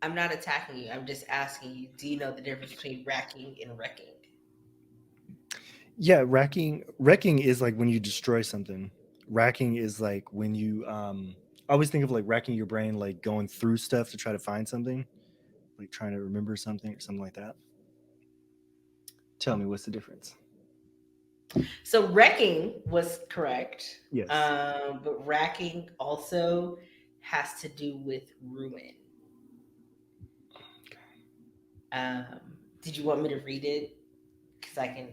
I'm not attacking you. I'm just asking you, do you know the difference between racking and wrecking? Yeah, wrecking is like when you destroy something. Racking is like when you I always think of like racking your brain, like going through stuff to try to find something, like trying to remember something or something like that. Tell me, what's the difference? So wrecking was correct, Yes. but racking also has to do with ruin. Did you want me to read it? Because I can.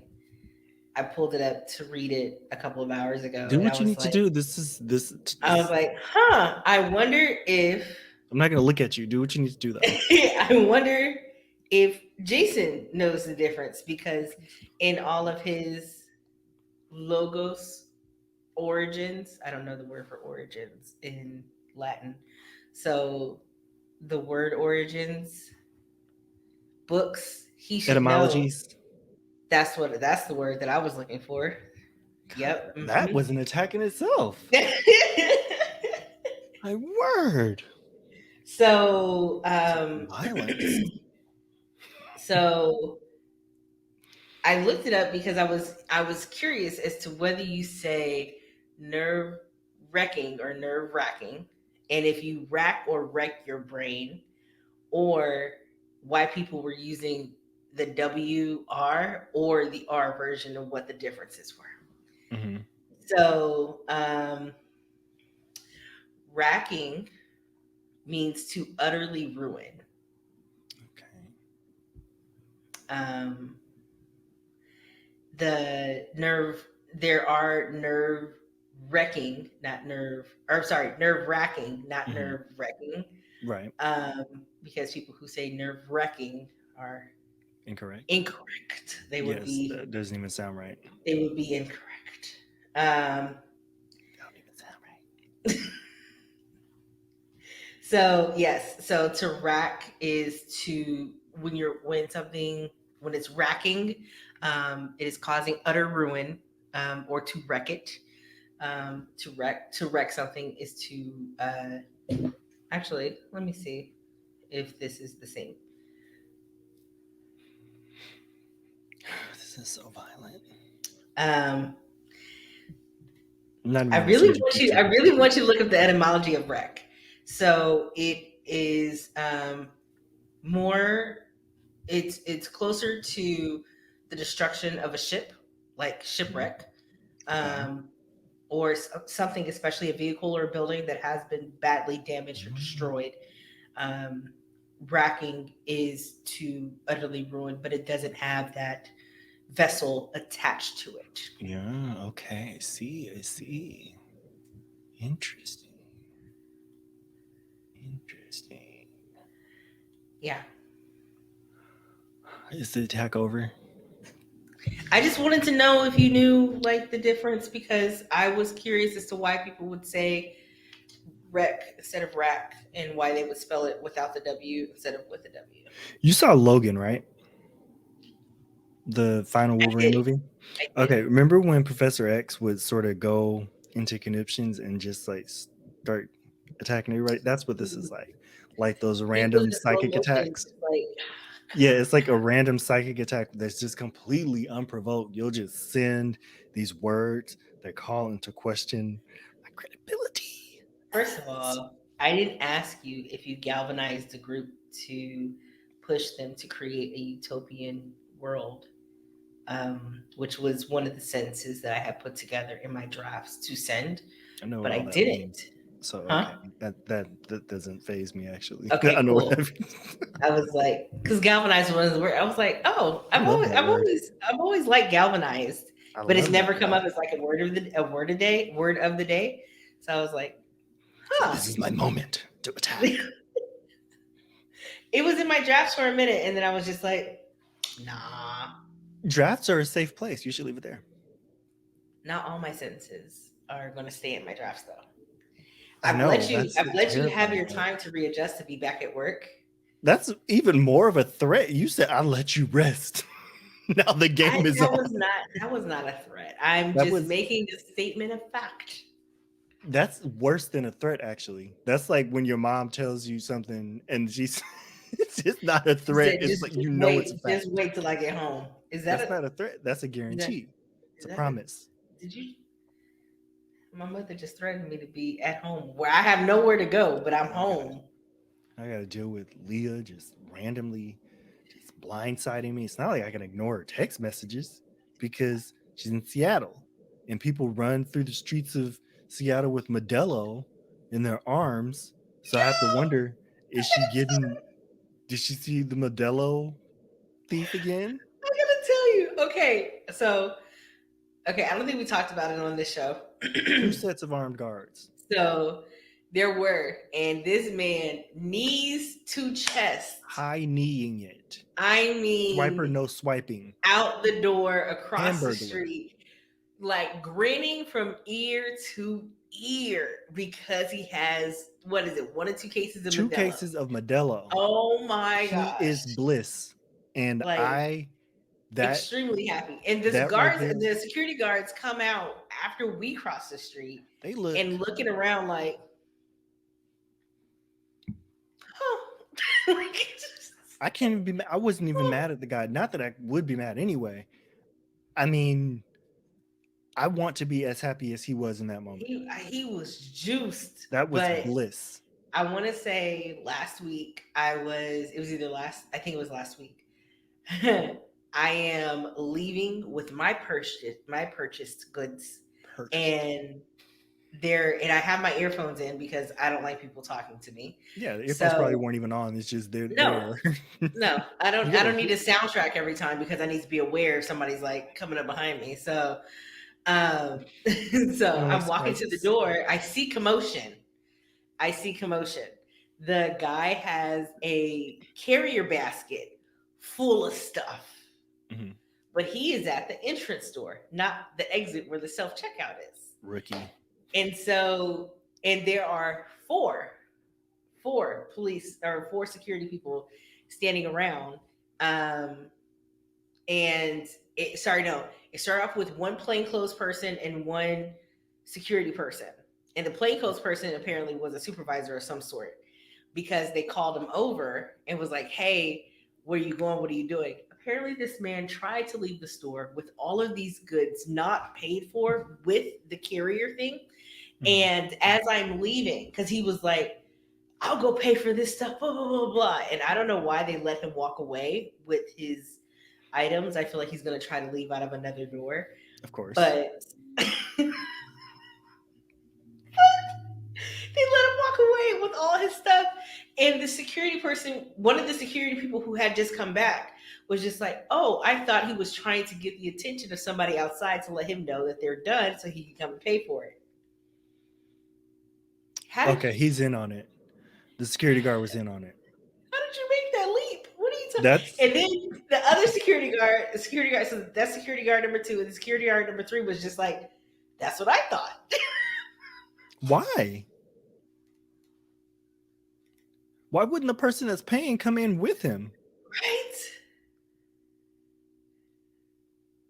I pulled it up to read it a couple of hours ago, Do and what you need to do. This is this. I was like, huh. I wonder if I'm not gonna look at you. Do what you need to do, though. I wonder if Jason knows the difference because in all of his logos origins, I don't know the word for origins in Latin. So the word origins books, he should know. Etymologies. That's the word that I was looking for. God, Yep. that was an attack in itself. My word. so Violence. so I looked it up because I was curious as to whether you say nerve wrecking or nerve wracking, and if you rack or wreck your brain, or why people were using the WR or the R version of what the differences were. Hmm. So racking means to utterly ruin. Okay. Um, the nerve there are nerve wrecking, not nerve or sorry, nerve wracking, not Hmm. nerve wrecking. Right. Because people who say nerve wrecking are Incorrect. incorrect. Yes, that doesn't even sound right. They would be incorrect. Um, That don't even sound right. so yes, so to rack is to when it's racking, it is causing utter ruin, or to wreck it. To wreck something is to actually let me see if this is the same. This is so violent. Um, I'm not even I gonna really send you want you. I pictures. really want you to look up the etymology of wreck. So it is more. It's closer to the destruction of a ship, like Mhm. shipwreck, Okay. um, or something, especially a vehicle or a building that has been badly damaged or Mm. destroyed. Um, Racking is to utterly ruin, but it doesn't have that vessel attached to it. Yeah. Okay. I see. I see. Interesting. Interesting. Yeah. Is the attack over? I just wanted to know if you knew like the difference because I was curious as to why people would say wreck instead of rack and why they would spell it without the W instead of with the W. You saw Logan, right? The final I Wolverine did. movie. I Okay. did. Remember when Professor X would sort of go into conniptions and just like start attacking everybody? That's what this is like. Like those He was random in slow psychic motion, attacks. just like Yeah, it's like a random psychic attack that's just completely unprovoked. You'll just send these words that call into question my credibility first of as all, I didn't ask you if you galvanized the group to push them to create a utopian world, which was one of the sentences that I had put together in my drafts to send, I know but what I all that didn't. means. So okay, Huh? that doesn't phase me actually. Okay, I know what cool. that means. I was like, because galvanized was the word. I was like, oh, I love that word. I've always liked galvanized, I but it's love that never come word. up as like a word a day, word of the day. So I was like, So huh. this is my moment to attack. It was in my drafts for a minute, and then I was just like, nah. Drafts are a safe place. You should leave it there. Not all my sentences are going to stay in my drafts, though. I know that's I've let you have terrifying, your but time to readjust to be back at work. that's even more of a threat. You said I let you rest. Now the game is on. That was not a threat. I'm That just was making a statement of fact. That's worse than a threat, actually. That's like when your mom tells you something and she's It's just not a He threat. said, It's like it's a just fact. wait till I get home. That's not a threat. That's a Is that guarantee. It's is a that a promise. did you my mother just threatened me to be at home where I have nowhere to go, but I'm I gotta home. I gotta deal with Leah just randomly just blindsiding me. It's not like I can ignore her text messages because she's in Seattle and people run through the streets of Seattle with Modelo in their arms. So I have to wonder, is she getting did she see the Modelo thief again? I gotta tell you. Okay, so okay, I don't think we talked about it on this show. Two sets of armed guards. So there were, and this man knees to chest. High kneeing it. I Swiper, mean, no swiping. out the door across the Hamburglar. street, like grinning from ear to ear because he has what is it, one or two cases of Two Modelo. cases of Modelo. Oh my He gosh. is bliss. And Like I that extremely happy. And this that right guards, there, the security guards come out after we cross the street they look and looking around like, oh, like, I can't even be mad. I wasn't even mad at the guy. Not that I would be mad anyway. I mean, I want to be as happy as he was in that moment. he was juiced, That was but bliss. I want to say last week I was. It was either last. I think it was last week. I am leaving with my purchased goods, Purchased. and and I have my earphones in because I don't like people talking to me. Yeah, the earphones probably So weren't even on. It's just they're no, there. no, You I gotta don't need hear. a soundtrack every time because I need to be aware if somebody's like coming up behind me. So um, so No I'm walking to the surprises. door. I see commotion. I see commotion. The guy has a carrier basket full of stuff, Mhm. but he is at the entrance door, not the exit where the self checkout is. Rookie. And so, and there are four police or four security people standing around. Um, and it, sorry, no, it started off with one plainclothes person and one security person. And the plainclothes person apparently was a supervisor of some sort because they called him over and was like, "Hey, where are you going? What are you doing?" Apparently, this man tried to leave the store with all of these goods not paid for with the carrier thing. Mhm. And as I'm leaving, because he was like, "I'll go pay for this stuff," blah, blah, blah, blah. And I don't know why they let him walk away with his items. I feel like he's going to try to leave out of another door. Of course. But they let him walk away with all his stuff. And the security person, one of the security people who had just come back, was just like, "Oh, I thought he was trying to get the attention of somebody outside to let him know that they're done so he can come and pay for it." How did Okay, he's in on it. The security guard was in on it. you make that leap? What are you talking? That's And then the other security guard, so that's security guard number two, and the security guard number three was just like, "That's what I thought." why. Why wouldn't the person that's paying come in with him? Right?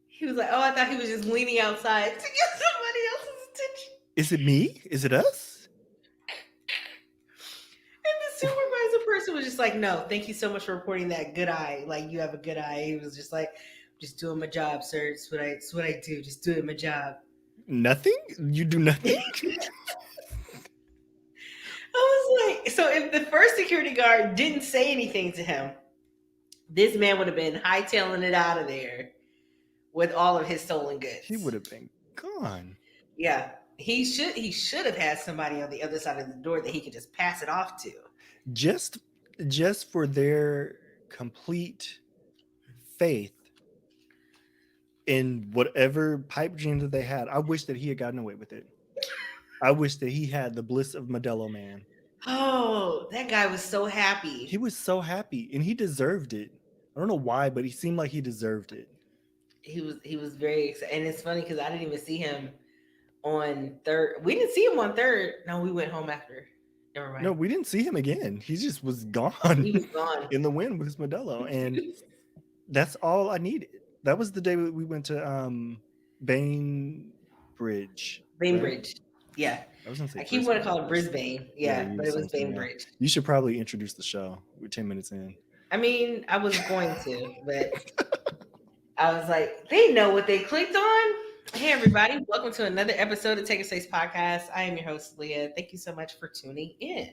He was like, "Oh, I thought he was just leaning outside to get somebody else's attention." Is it me? Is it us? And the supervisor person was just like, "No, thank you so much for reporting that. Good eye. Like you have a good eye." He was just like, "Just doing my job, sir. It's what I do. Just doing my job." Nothing? You do nothing? I was like, so if the first security guard didn't say anything to him, this man would have been hightailing it out of there with all of his stolen He goods. would have been gone. Yeah. He should have had somebody on the other side of the door that he could just pass it off to. Just just for their complete faith in whatever pipe dream that they had. I wish that he had gotten away with it. I wish that he had the bliss of Modelo Man. Oh, that guy was so He happy. was so happy and he deserved it. I don't know why, but he seemed like he deserved it. He was very excited. And it's funny because I didn't even see him on third. We didn't see him on third. No, we went home after. Never No, mind. we didn't see him again. He just was He gone was gone. in the wind with his Modelo. And that's all I needed. That was the day we went to Bainbridge, right? Bainbridge. Yeah. I was gonna say I keep wanting to Brisbane call at it first. Brisbane. Yeah, Yeah, you were but it saying was something. Yeah, Bainbridge. you should probably introduce the show. We're 10 minutes in. I mean, I was going to, but I was like, they know what they clicked on. Hey, everybody, welcome to another episode of Take a Space Podcast. I am your host, Leah. Thank you so much for tuning in.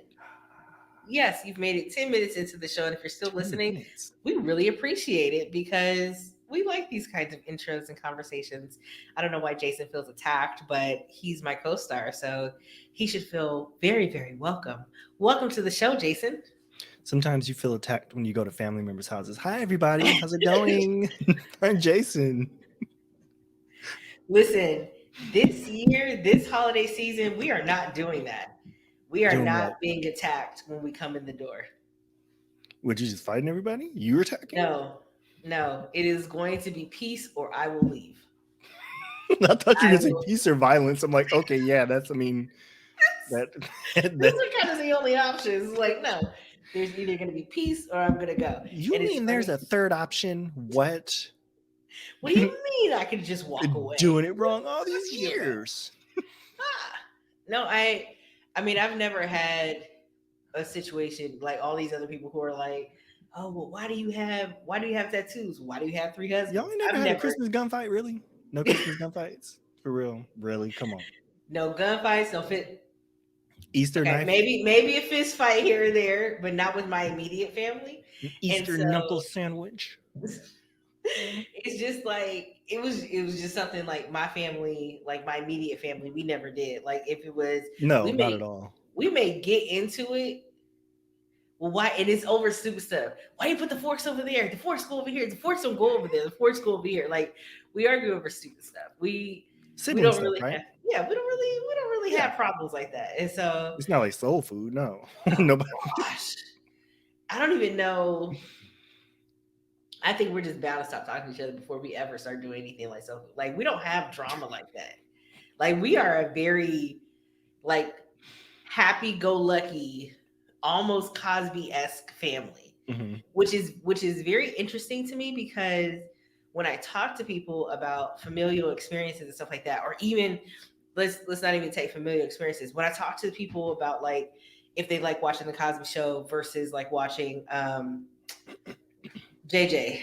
Yes, you've made it 10 minutes into the show, and if you're still 10 listening, minutes. we really appreciate it because we like these kinds of intros and conversations. I don't know why Jason feels attacked, but he's my co star, so he should feel very, very welcome. Welcome to the show, Jason. Sometimes you feel attacked when you go to family members' houses. Hi, everybody. How's it going? I'm Jason. Listen, this year, this holiday season, we are not doing that. We are Doing not what? being attacked when we come in the door. Would you just fighting everybody? You were attacking? No, no, it is going to be peace or I will leave. I thought you were I gonna say will. peace or violence. I'm like, okay, yeah, that's. I mean, that Those that. are kind of the only options. Like, no, there's either going to be peace or I'm going to go. You And it's mean there's funny. a third option? What? What do you mean I could just walk away? Doing it What wrong all these are you talking about? years. Ah. No, I mean, I've never had a situation like all these other people who are like, oh, well, why do you have tattoos? Why do you have three Y'all husbands? ain't never I've had a never. Christmas gunfight, really? No Christmas gunfights? For real? Really? Come on. No gunfights, no fit. Easter Okay, knife, maybe a fist fight here or there, but not with my immediate family. an And Easter so knuckle sandwich. it's just like it was just something like my family, like my immediate family, we never did. Like if it was No, we not may at all. we may get into it. Well, why? And it's over stupid stuff. Why you put the forks over there? The forks go over here. The forks don't go over there. The forks go over here. Like we argue over stupid stuff. We Sibling don't stuff, really right? have we don't really Yeah. have problems like that. And so, It's not like soul food. No. oh Nobody. gosh, I don't even know. I think we're just bound to stop talking to each other before we ever start doing anything like so. Like we don't have drama like that. Like we are a very like happy go lucky, almost Cosby esque family, Hmm. which is very interesting to me because when I talk to people about familial experiences and stuff like that, or even let's not even take familial experiences. When I talk to people about like if they like watching the Cosby Show versus like watching JJ,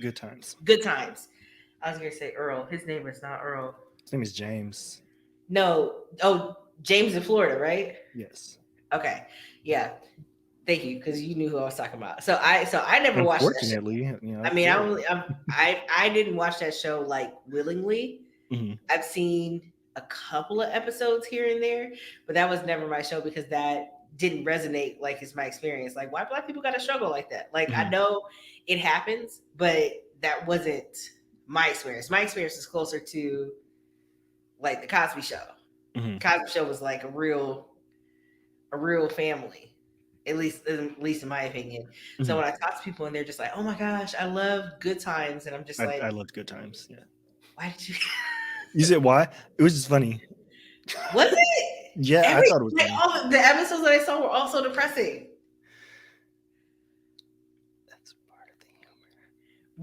Good times. Good Times. I was gonna say Earl. His name is not Earl. His name is James. No. Oh, James in Florida, right? Yes. Okay. Yeah. Thank you, because you knew who I was talking about. So I never watched that show. Unfortunately, I mean, I didn't watch that show like willingly. hmm I've seen a couple of episodes here and there, but that was never my show because that didn't resonate like it's my experience. Like, why black people got to struggle like that? Like, I hmm know it happens, but that wasn't my experience. My experience is closer to like the Cosby Show. hmm Cosby Show was like a real family, at least in my opinion. So hmm when I talk to people and they're just like, "Oh my gosh, I love Good Times," and I'm just I like, loved Good Times. Yeah. "Why did you?" You said why? It was just funny. Was it Yeah, I every thought it was like funny. all the episodes that I saw were also depressing? That's part of the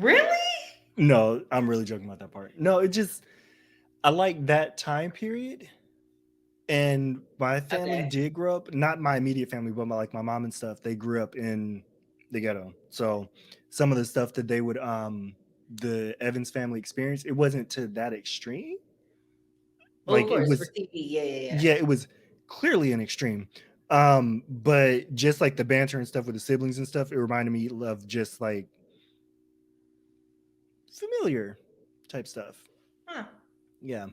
humor. Really? No, I'm really joking about that part. No, it just I like that time period. And my family Okay. did grow up, not my immediate family, but my mom and stuff, they grew up in the ghetto. So some of the stuff that they would the Evans family experience, it wasn't to that extreme. Well, of Like it course, for was, TV. Yeah, yeah, yeah. yeah, it was clearly an extreme. But just like the banter and stuff with the siblings and stuff, it reminded me of just like familiar type stuff. Huh. Yeah.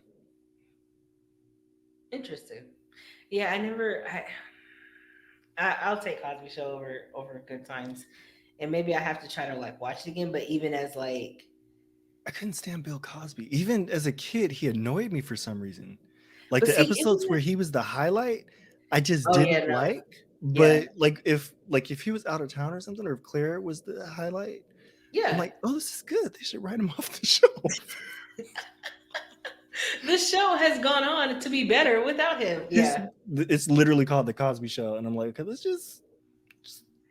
Interesting. Yeah, I never. I'll take Cosby Show over Good Times, and maybe I have to try to like watch it again. But even as like, I couldn't stand Bill Cosby. Even as a kid, he annoyed me for some reason. Like but the see, isn't episodes where it? he was the highlight, I just Oh yeah, didn't no, like. yeah, But like if he was out of town or something, or if Claire was the highlight, I'm yeah. like, oh, this is good. They should write him off the show. The show has gone on to be better without him. His Yeah. it's literally called the Cosby Show, and I'm like, okay, let's just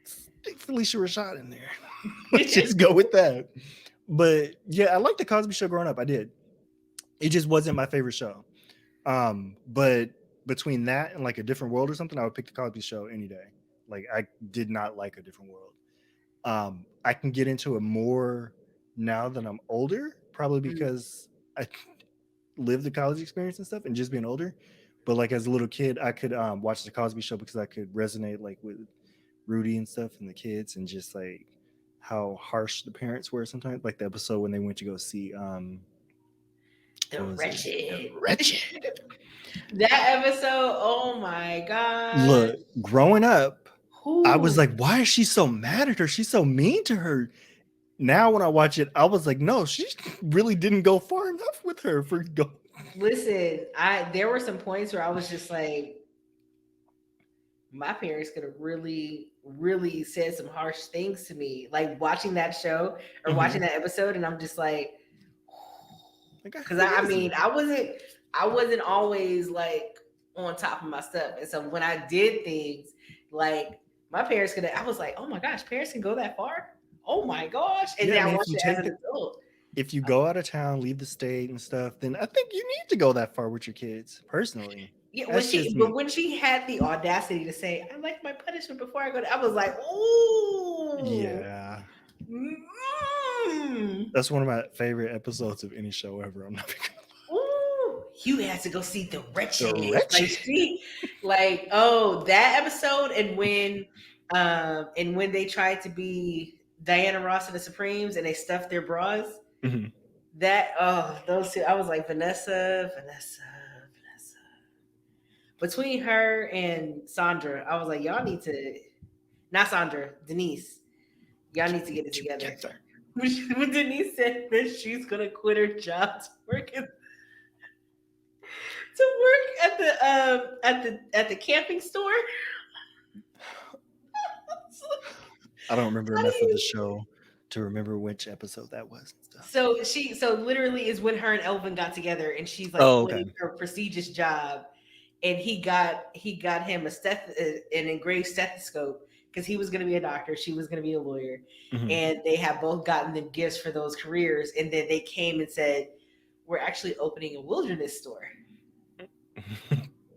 stick Felicia Rashad in there. Let's just go with that. But yeah, I liked the Cosby Show growing up. I did. It just wasn't my favorite show. But between that and like a different world or something, I would pick the Cosby Show any day. Like I did not like a different world. I can get into it more now that I'm older, probably Mhm. because I lived the college experience and stuff, and just being older. But like as a little kid, I could watch the Cosby Show because I could resonate like with Rudy and stuff and the kids, and just like how harsh the parents were sometimes. Like the episode when they went to go see The what was it? The wretched. Wretched. That episode, oh my gosh. Look, growing up, I was Who? like, why is she so mad at her? She's so mean to her. Now when I watch it, I was like, no, she really didn't go far enough with her for go. Listen, I there were some points where I was just like, my parents could have really, really said some harsh things to me. Like watching that show or Mm-hmm. watching that episode, and I'm just like, Like, because who I was mean, it? I wasn't always like on top of my stuff, and so when I did things, like my parents could have, I was like, oh my gosh, parents can go that far. Oh my gosh! And Yeah, I then I mean, watched it as an adult. if you go out of town, leave the state and stuff, then I think you need to go that far with your kids. Personally, Yeah, that's just but me. when she had the audacity to say, "I like my punishment before I go," I was like, "Ooh, Yeah, mm, that's one of my favorite episodes of any show ever. I'm not gonna ooh." You had to go see the the wretched, like wretched. she, like oh that episode, and when they tried to be Diana Ross and the Supremes and they stuffed their bras. Hmm. That those two, I was like Vanessa. Between her and Sandra, I was like, y'all need to, not Sandra, Denise, y'all need to get it Get you together. together. When Denise said that she's gonna quit her job to work at the camping store. I don't remember How do enough of the you? show to remember which episode that was and stuff. So literally is when her and Elvin got together, and she's like Oh, okay. quitting her prestigious job, and he got him an engraved stethoscope because he was going to be a doctor, she was going to be a lawyer, Hmm. and they have both gotten them gifts for those careers, and then they came and said, we're actually opening a wilderness store.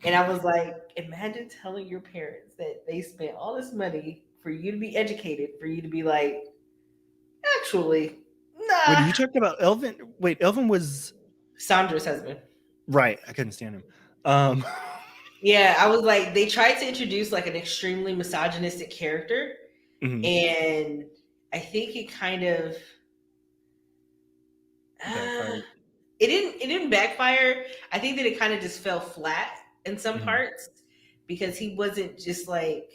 And I was like, imagine telling your parents that they spent all this money for you to be educated, for you to be like, actually, Wait, are nah. you talking about Elvin? Wait, Elvin was Sandra's husband. right. I couldn't stand him. Um, Yeah, I was like, they tried to introduce like an extremely misogynistic character, mhm, and I think it kind of uh, backfired. it didn't backfire. I think that it kind of just fell flat in some Mhm. parts because he wasn't just like.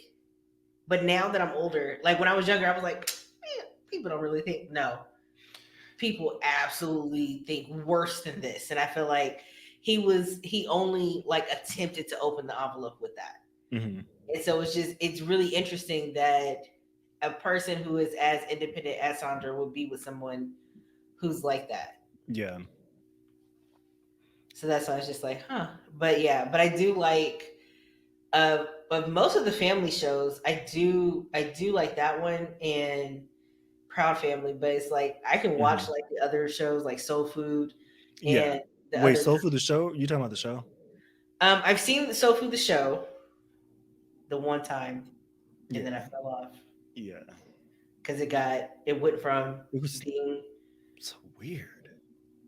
But now that I'm older, like when I was younger, I was like, man, people don't really think. No, people absolutely think worse than this, and I feel like he only like attempted to open the envelope with that. Mhm. And so it's really interesting that a person who is as independent as Sandra would be with someone who's like that. Yeah. So that's why I was just like, huh. But yeah, but I do like of most of the family shows, I do like that one and Proud Family, but it's like I can watch Mhm. like the other shows like Soul Food Yeah. and the Wait, other Soul Food the show? You talking about the show? I've seen Soul Food the show the one time and then I Yeah. fell off Yeah. because it went from It was being so weird.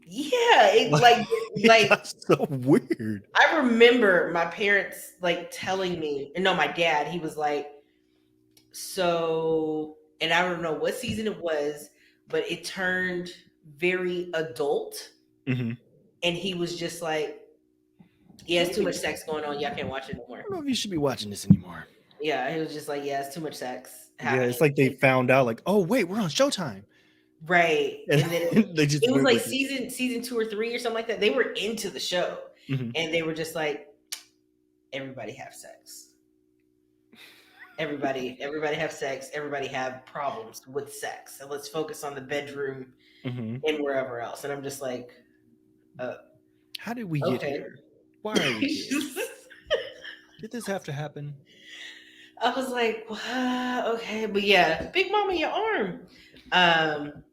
yeah, it Like, it like got so weird. I remember my parents like telling me, and no, my dad, he was like, so, and I don't know what season it was, but it turned very adult, Mhm. and he was just like, yeah, it's too much sex going on. Y'all can't watch it no I more. don't know if you should be watching this anymore. Yeah, he was just like, yeah, it's too much sex Yeah, it's happening. like they found out, like, oh wait, we're on Showtime, Right. and And then they just it was went like with it. season 2 or 3 or something like that. They were into the show, Mhm. and they were just like, everybody have sex. Everybody have sex. Everybody have problems with sex. So let's focus on the bedroom Mhm. and wherever else. And I'm just like, uh, How did we get okay. here? Why are we here? Did this have to happen? I was like, okay, but yeah, Big Mama, your arm. Um,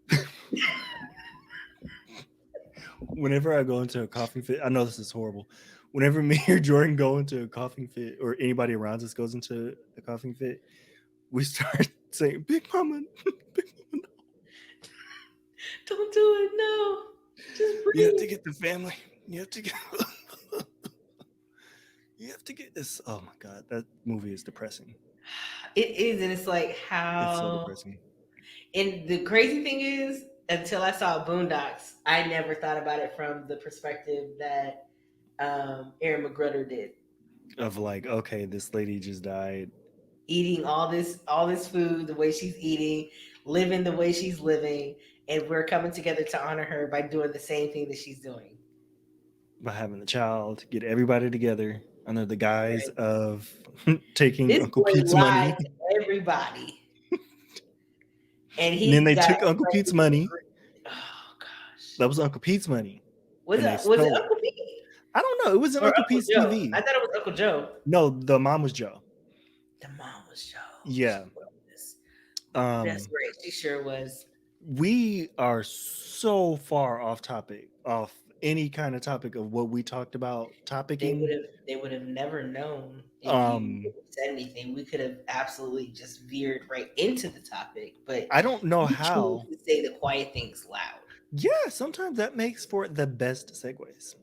Whenever I go into a coughing fit, I know this is horrible. Whenever me or Jordan go into a coughing fit, or anybody around us goes into a coughing fit, we start saying, "Big Mama, Big Mama, Don't do it. No. Just you have to breathe. get the family. You have to get, you have to get this." Oh my god, that movie is depressing. It is, and it's like It's so how. depressing. And the crazy thing is, until I saw Boondocks, I never thought about it from the perspective that Aaron McGruder did. Of like, okay, this lady just died Eating all this food the way she's eating, living the way she's living, and we're coming together to honor her by doing the same thing that she's doing. by having the child, get everybody together under the guise Right. of taking This Uncle boy Pete's lied money. to everybody, and And then he they got took Uncle Pete's a money. oh gosh. That was Uncle Pete's money. Was And they it was it stole it. Uncle Pete I don't know. It was an or Uncle Uncle Pete's Joe? TV. I thought it was Uncle Joe. No, the mom was Joe. The mom was Joe. She Yeah. was. That's Um, right. She sure was. we are so far off topic, off any kind of topic of what we talked about They would topicing. have they would have never known if you Um, said anything. We could have absolutely just veered right into the topic, but I don't know you choose how. to say the quiet things loud. Yeah, sometimes that makes for the best segues.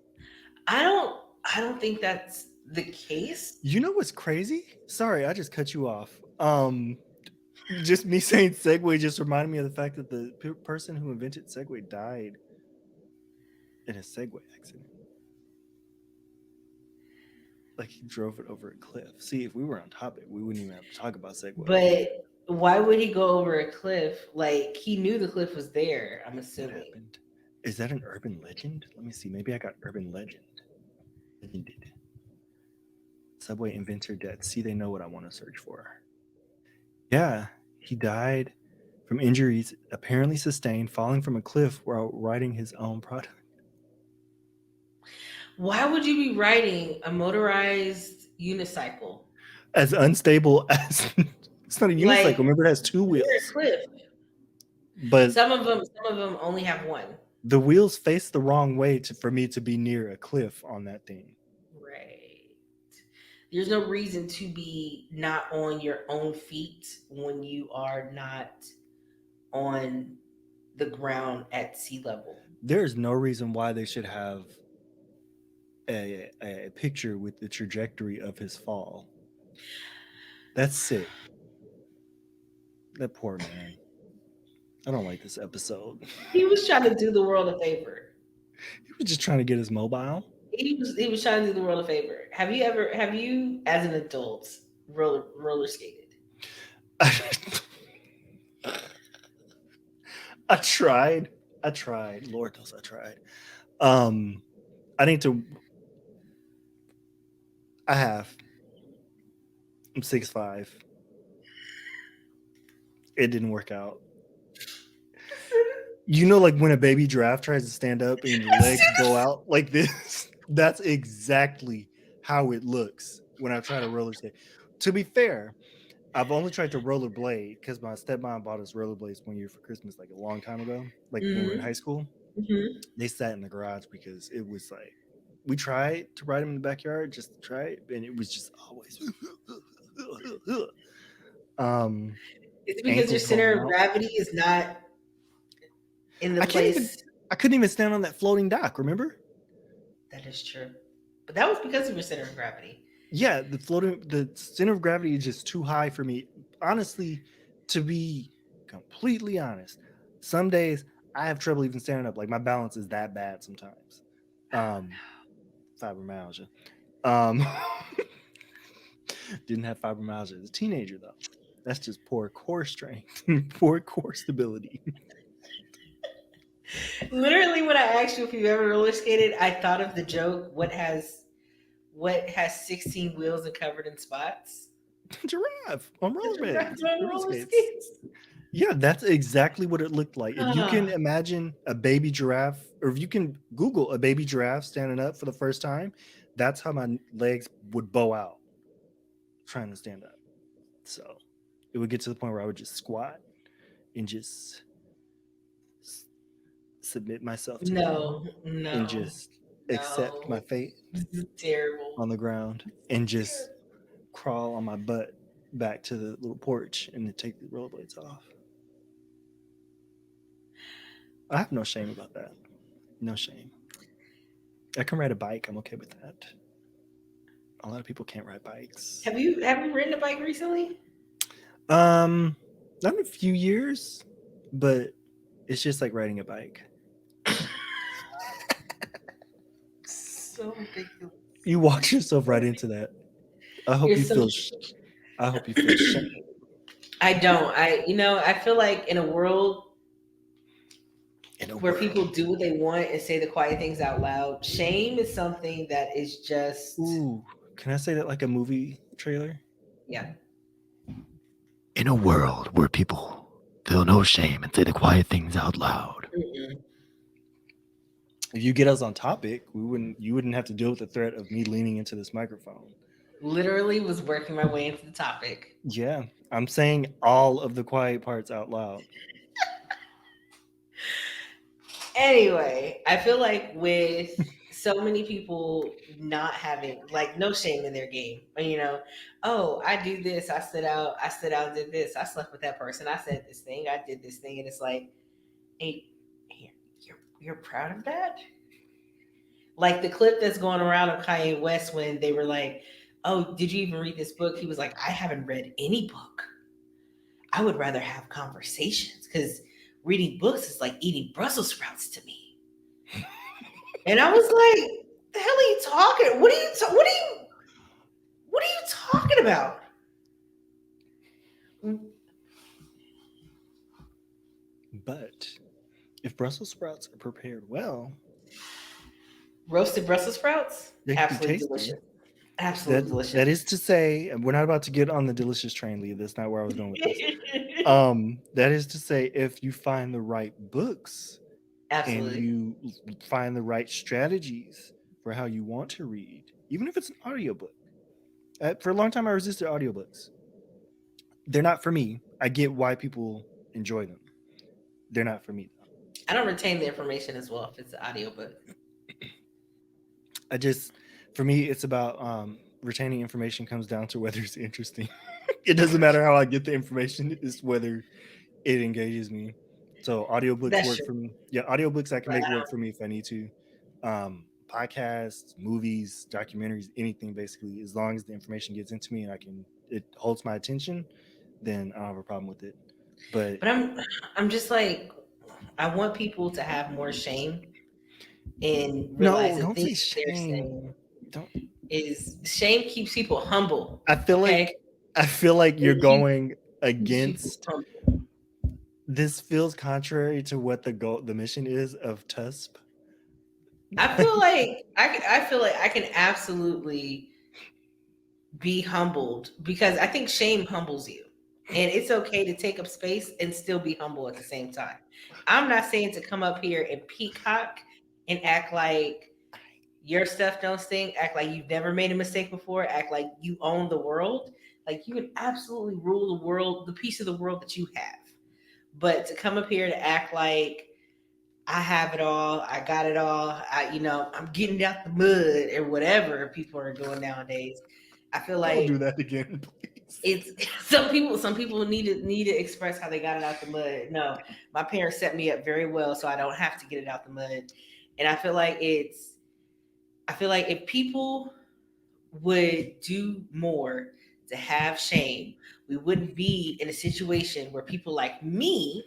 I don't think that's the case. You know what's crazy? Sorry, I just cut you off. Just me saying Segway just reminded me of the fact that the person who invented Segway died in a Segway accident. Like he drove it over a cliff. See, if we were on topic, we wouldn't even have to talk about Segway. But why would he go over a cliff? Like he knew the cliff was there, I'm What assuming. happened? Is that an urban legend? Let me see. Maybe I got urban legend. Legended. Subway inventor death. See, they know what I want to search for. Yeah, he died from injuries apparently sustained falling from a cliff while riding his own product. Why would you be riding a motorized unicycle? As unstable as it's not a unicycle. Like Remember, it has two near a wheels, cliff. but Some of them only have one. the wheels face the wrong way for me to be near a cliff on that thing. Right. There's no reason to be not on your own feet when you are not on the ground at sea level. There is no reason why they should have a picture with the trajectory of his fall. That's sick. That poor man. I don't like this episode. He was trying to do the world a favor. He was just trying to get his mobile. He was trying to do the world a favor. Have you as an adult roller skated? I tried. I tried. Lord knows I tried. Um, I need to. I have. I'm 6'5". It didn't work out. You know, like when a baby giraffe tries to stand up and the legs go out like this. That's exactly how it looks when I try to roller skate. To be fair, I've only tried to rollerblade because my stepmom bought us rollerblades one year for Christmas, like a long time ago, like when we were in high Mm-hmm. school. Mm-hmm. They sat in the garage because it was like we tried to ride them in the backyard just to try it, and it was just always um It's because your ankles center going of out. gravity is not in the I can't even. place. I couldn't even stand on that floating dock. Remember? That is true. But that was because of your center of gravity. Yeah, the center of gravity is just too high for me. Honestly, to be completely honest, some days I have trouble even standing up. Like my balance is that bad sometimes. Um, fibromyalgia. Um, didn't have fibromyalgia as a teenager though. That's just poor core strength, poor core stability. Literally, when I asked you if you've ever roller skated, I thought of the joke. What has 16 wheels and covered in spots? Giraffe on The giraffe rollerblades, on roller roller skates. skates. Yeah, that's exactly what it looked like. If you can Ah, imagine a baby giraffe, or if you can Google a baby giraffe standing up for the first time, that's how my legs would bow out trying to stand up. So it would get to the point where I would just squat and just submit myself to them no, and no. just. accept my No, fate this is terrible. on the ground and just crawl on my butt back to the little porch and then take the rollerblades off. I have no shame about that. No shame. I can ride a bike. I'm okay with that. A lot of people can't ride bikes. Have you ridden a bike recently? Um, Not in a few years, but it's just like riding a bike. So ridiculous. You walk yourself right into that. I You're hope you so. feel. I hope you feel shame I don't. I feel like in a world in a where people world. do what they want and say the quiet things out loud, shame is something that is just, Ooh, can I say that like a movie trailer? yeah. In a world where people feel no shame and say the quiet things out loud. Mm-mm. If you get us on topic, we wouldn't. You wouldn't have to deal with the threat of me leaning into this microphone. Literally was working my way into the topic. Yeah, I'm saying all of the quiet parts out loud. Anyway, I feel like with so many people not having like no shame in their game, oh, I do this, I stood out and did this, I slept with that person, I said this thing, I did this thing, and it's like, hey, you're proud of that? Like the clip that's going around of Kanye West when they were like, oh, did you even read this book? He was like, I haven't read any book. I would rather have conversations because reading books is like eating Brussels sprouts to me. And I was like, the hell are you talking? What are you talking about? But if Brussels sprouts are prepared well, Roasted Brussels sprouts? they could be Absolutely tasty. delicious. Absolutely That delicious. is to say, and we're not about to get on the delicious train, Lee. That's not where I was going with this. That is to say, if you find the right books and Absolutely. you find the right strategies for how you want to read, even if it's an audiobook. For a long time, I resisted audiobooks. They're not for me. I get why people enjoy them. They're not for me, though. I don't retain the information as well if it's an audiobook. I just, for me, it's about retaining information comes down to whether it's interesting. It doesn't matter how I get the information, it's whether it engages me. So audiobooks That's work true. for me. Yeah, audiobooks I can But make work for me if I need to. Podcasts, movies, documentaries, anything basically, as long as the information gets into me and it holds my attention, then I don't have a problem with it. But I'm just like, I want people to have more shame and realize no, that don't things say that they're shame. saying Don't. is shame keeps people humble. I feel Okay, like I feel like you're it going keeps people against. humble. This feels contrary to what the mission is of TUSP. I feel like I can absolutely be humbled because I think shame humbles you. And it's okay to take up space and still be humble at the same time. I'm not saying to come up here and peacock and act like your stuff don't stink, act like you've never made a mistake before, act like you own the world. Like you can absolutely rule the world, the piece of the world that you have. But to come up here to act like I have it all, I got it all, I'm getting out the mud or whatever people are doing nowadays. I feel Don't do like that again, please. it's some people need to express how they got it out the mud. No, my parents set me up very well so I don't have to get it out the mud. And I feel like if people would do more to have shame, we wouldn't be in a situation where people like me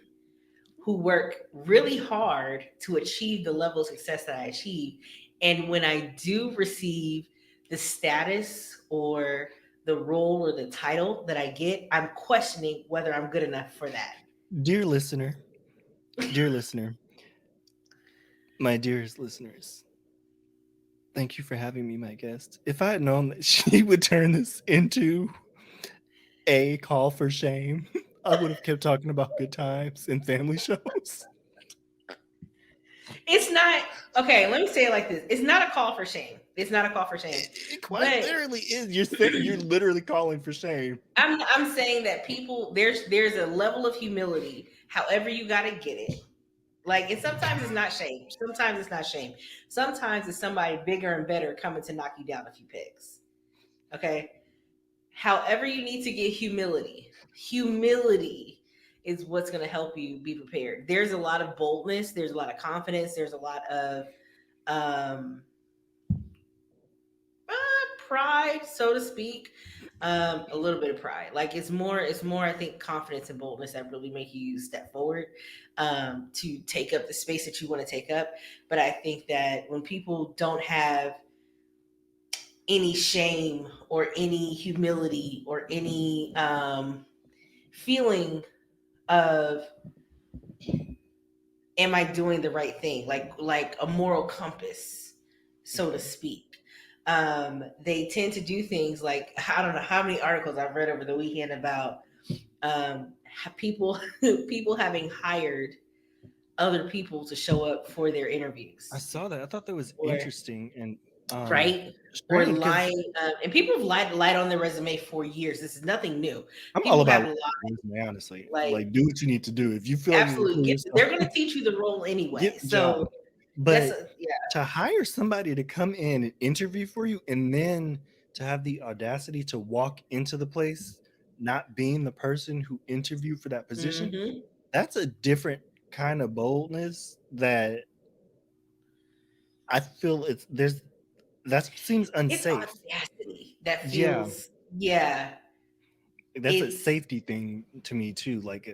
who work really hard to achieve the level of success that I achieve. And when I do receive the status or the role or the title that I get, I'm questioning whether I'm good enough for that. Dear listener, dear listener, my dearest listeners, thank you for having me, my guest. If I had known that she would turn this into a call for shame, I would have kept talking about good times and family shows. It's not okay. Let me say it like this: it's not a call for shame. It's not a call for shame, It quite but literally is. You're literally calling for shame. I'm saying that people there's a level of humility. However, you got to get it. Like, and sometimes it's not shame. Sometimes it's not shame. Sometimes it's somebody bigger and better coming to knock you down a few pegs. Okay. However, you need to get humility. Humility is what's going to help you be prepared. There's a lot of boldness. There's a lot of confidence. There's a lot of um, pride, so to speak. A little bit of pride. Like it's more. I think confidence and boldness that really make you step forward to take up the space that you want to take up. But I think that when people don't have any shame or any humility or any feeling of am I doing the right thing, like a moral compass, so to Okay. speak, they tend to do things like I don't know how many articles I've read over the weekend about people people having hired other people to show up for their I interviews saw that. I thought that was or interesting and right or strange because lying, and people have lied on their resume for years. This is nothing new. I'm all People about have lied. resume, honestly. Like, Like, do what you need to do. If you feel like you can absolutely, prove yourself, they're going to teach you the role get anyway, the job. so that's But yeah. to hire somebody to come in and interview for you and then to have the audacity to walk into the place not being the person who interviewed for that position, Hmm. that's a different kind of boldness that I feel it's there's that seems It's unsafe. audacity that Yeah, feels, yeah. that's a It's safety thing to me too. Like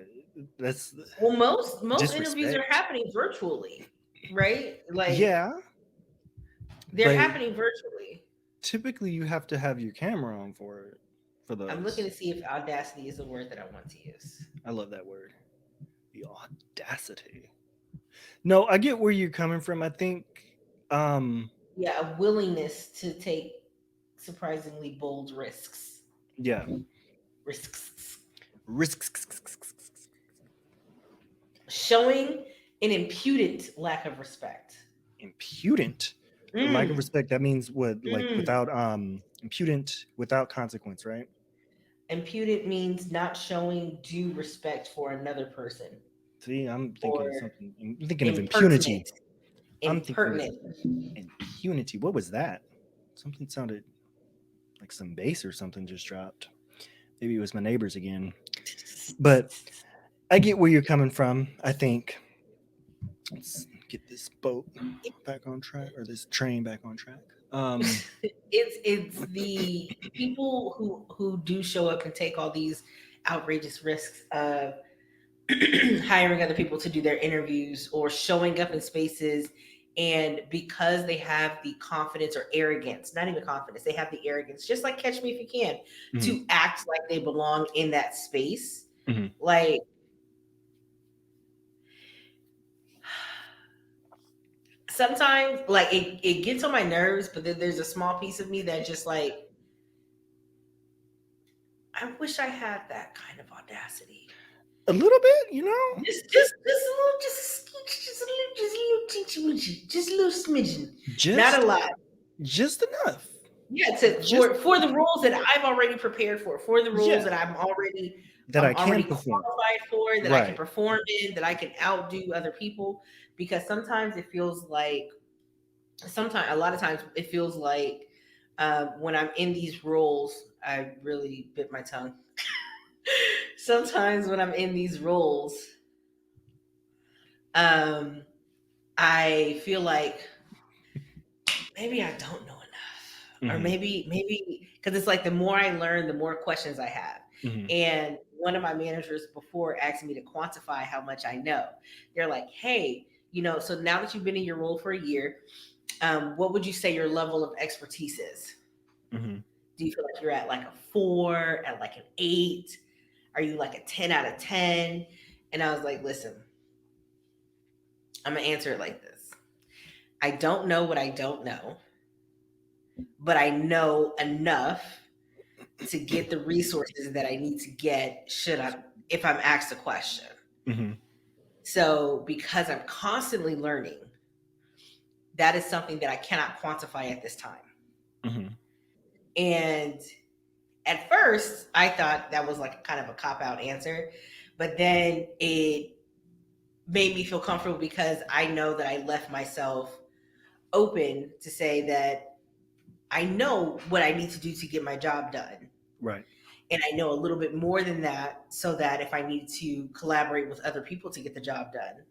that's well, most interviews are disrespect. happening virtually, right? Like Yeah, they're but happening virtually. typically you have to have your camera on for it for I'm looking those. to see if audacity is a word that I want to use. I love that word. The audacity. No, I get where you're coming from. I think um Yeah, a willingness to take surprisingly bold risks. yeah. Risks. Risks. Showing an impudent lack of respect. Impudent. Lack of Mm, respect, that means what, like mm. without impudent without consequence, right? Impudent means not showing due respect for another person, See, I'm or thinking something. I'm thinking of impunity. impertinent. I'm thinking of Impertinent. impunity. What was that? Something sounded like some bass or something just dropped. Maybe it was my neighbors again. But I get where you're coming from. I think let's get this boat back on track or this train back on track. It's the people who do show up and take all these outrageous risks of hiring other people to do their interviews or showing up in spaces, and because they have the confidence or arrogance, not even confidence, they have the arrogance, just like Catch Me If You Can, Mhm, to act like they belong in that space. mhm, Like, sometimes like it gets on my nerves, but then there's a small piece of me that just like, I wish I had that kind of audacity. a little bit, you know, Just a little, just a little smidgen, not just a lot. just enough. Yeah, to Just for the roles that I've already prepared for the roles yeah, that that I'm I can already perform. qualified for, that I can Right. perform in, that I can outdo other people. Because sometimes it feels like, sometimes a lot of times it feels like when I'm in these roles, I really bit my tongue. Sometimes when I'm in these roles, um, I feel like maybe I don't know enough. Or Hmm. maybe because it's like the more I learn, the more questions I have. Hmm. And one of my managers before asked me to quantify how much I know. They're like, hey, so now that you've been in your role for a year, what would you say your level of expertise is? Hmm. Do you feel like you're at like a 4, at like an 8? Are you like a 10 out of 10? And I was like, listen, I'm going to answer it like this. I don't know what I don't know, but I know enough to get the resources that I need to get if I'm asked a question. Hmm. So because I'm constantly learning, that is something that I cannot quantify at this time. Hmm. And at first, I thought that was like kind of a cop out answer, but then it made me feel comfortable because I know that I left myself open to say that I know what I need to do to get my job done. Right. And I know a little bit more than that so that if I need to collaborate with other people to get the job done.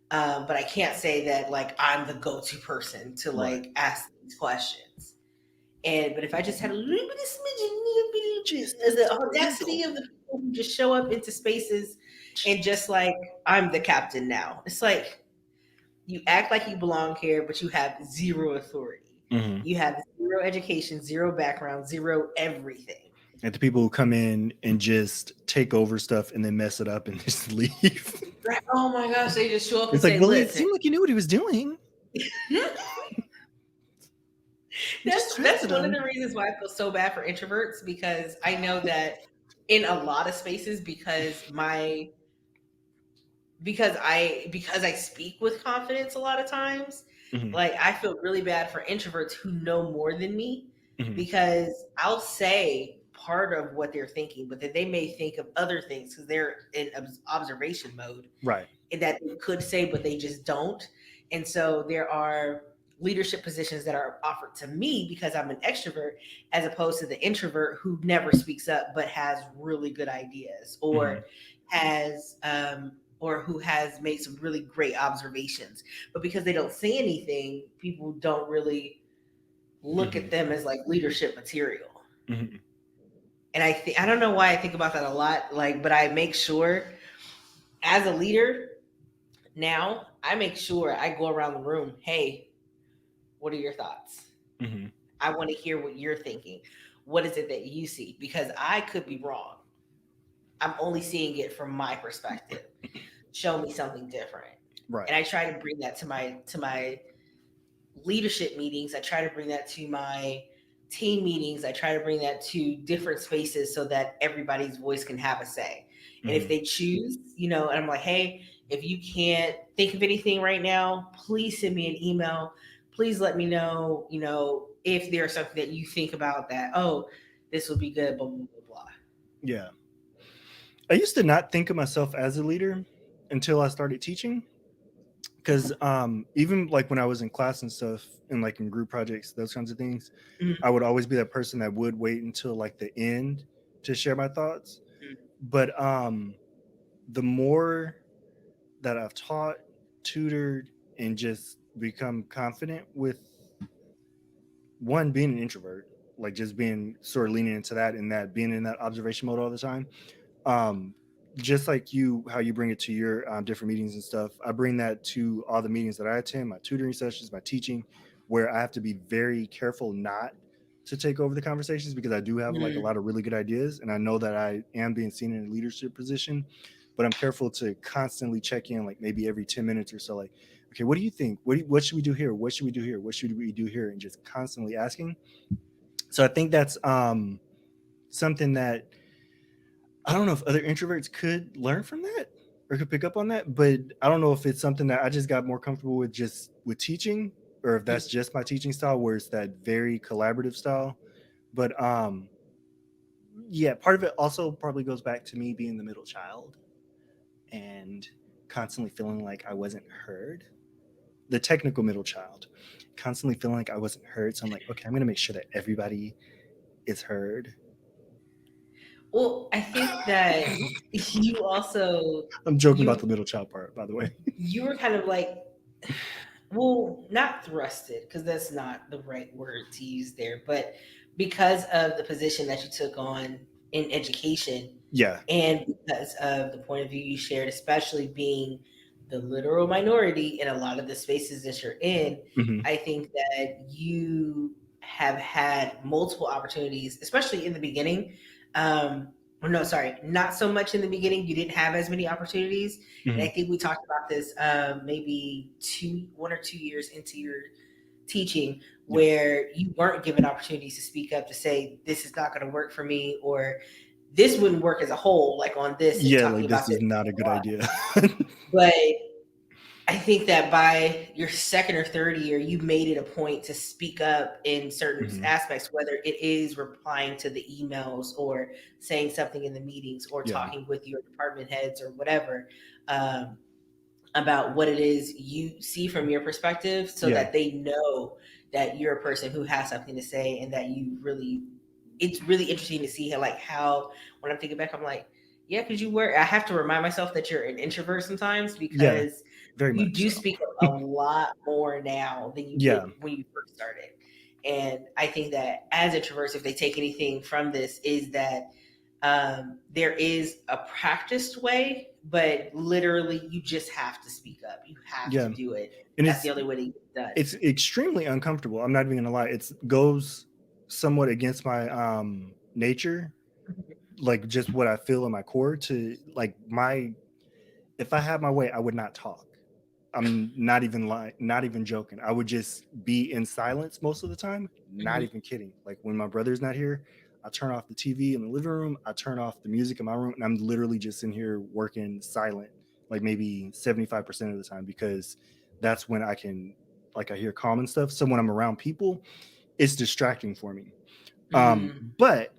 But I can't say that like I'm the go-to person to Right. like ask these questions. And but if I just had a little bit of smidgen, little bit of the Just a audacity little. of the people who just show up into spaces and just like I'm the captain now. It's like you act like you belong here, but you have zero authority. Hmm. You have zero education, zero background, zero everything. And the people who come in and just take over stuff and then mess it up and just leave. Right? Oh my gosh, they just show up and It's like, say, well, it "Listen." seemed like you knew what he was doing. He just That's drafted one of him. the reasons why I feel so bad for introverts because I know that in a lot of spaces because I speak with confidence a lot of times, Hmm. like I feel really bad for introverts who know more than me Hmm. because I'll say part of what they're thinking, but that they may think of other things because they're in observation mode Right. that they could say, but they just don't. And so there are leadership positions that are offered to me because I'm an extrovert, as opposed to the introvert who never speaks up but has really good ideas Hmm. or who has made some really great observations. But because they don't say anything, people don't really look Hmm. at them as like leadership material. Hmm. And I don't know why I think about that a lot, like, but I make sure as a leader now, I make sure I go around the room. Hey, what are your thoughts? Hmm. I want to hear what you're thinking. What is it that you see? Because I could be wrong. I'm only seeing it from my perspective. Show me something different. Right. And I try to bring that to my leadership meetings. I try to bring that to my team meetings. I try to bring that to different spaces so that everybody's voice can have a say. And if Hmm. they choose, and I'm like, hey, if you can't think of anything right now, please send me an email. Please let me know, if there's something that you think about that, oh, this would be good, blah, blah, blah, blah. Yeah. I used to not think of myself as a leader until I started teaching. Because even like when I was in class and stuff, and like in group projects, those kinds of things, I would always be that person that would wait until like the end to share my thoughts. But the more that I've taught, tutored, and just become confident with one being an introvert, like just being sort of leaning into that and that being in that observation mode all the time, um just like you, how you bring it to your different meetings and stuff, I bring that to all the meetings that I attend, my tutoring sessions, my teaching, where I have to be very careful not to take over the conversations because I do have like a Mm, lot of really good ideas and I know that I am being seen in a leadership position, but I'm careful to constantly check in, like maybe every 10 minutes or so, like, okay, what do you think, what should we do here, what should we do here, what should we do here, and just constantly asking. So I think that's something that I don't know if other introverts could learn from that or could pick up on that, but I don't know if it's something that I just got more comfortable with just with teaching, or if that's just my teaching style where it's that very collaborative style. But yeah, part of it also probably goes back to me being the middle child and constantly feeling like I wasn't heard. The technical middle child, constantly feeling like I wasn't heard. So I'm like, okay, I'm gonna make sure that everybody is heard. well, I think that you also I'm joking about you the middle child part, by the way. you were kind of like, well, not thrusted because that's not the right word to use there, but because of the position that you took on in education Yeah. and because of the point of view you shared, especially being the literal minority in a lot of the spaces that you're in, Hmm. I think that you have had multiple opportunities, especially in the beginning. Or no, sorry, not so much in the beginning. You didn't have as many opportunities, and I Hmm. think we talked about this maybe 1 or 2 years into your teaching, Yeah. where you weren't given opportunities to speak up to say this is not going to work for me, or this wouldn't work as a whole, like on this and Yeah, talking like this about is this. not a good idea. But I think that by your second or third year, you made it a point to speak up in certain Hmm. aspects, whether it is replying to the emails or saying something in the meetings or Yeah. talking with your department heads or whatever. Um, about what it is you see from your perspective so Yeah. that they know that you're a person who has something to say and that you really, it's really interesting to see how, like, how, when I'm thinking back, I'm like, yeah, because you were, I have to remind myself that you're an introvert sometimes Yeah. because Very you much do so. speak a lot more now than you did Yeah. when you first started. And I think that as introverts, if they take anything from this, is that there is a practiced way, but literally you just have to speak up. You have to Yeah. do it. And That's the only way to get it done. it's extremely uncomfortable. I'm not even gonna lie. It goes somewhat against my nature, like just what I feel in my core to like my if I had my way, I would not talk. I'm not even lying, not even joking. I would just be in silence most of the time, not Hmm. even kidding. Like when my brother's not here, I turn off the TV in the living room, I turn off the music in my room, and I'm literally just in here working silent, like maybe 75% of the time, because that's when I can, like, I hear calm and stuff. So when I'm around people, it's distracting for me. Hmm. But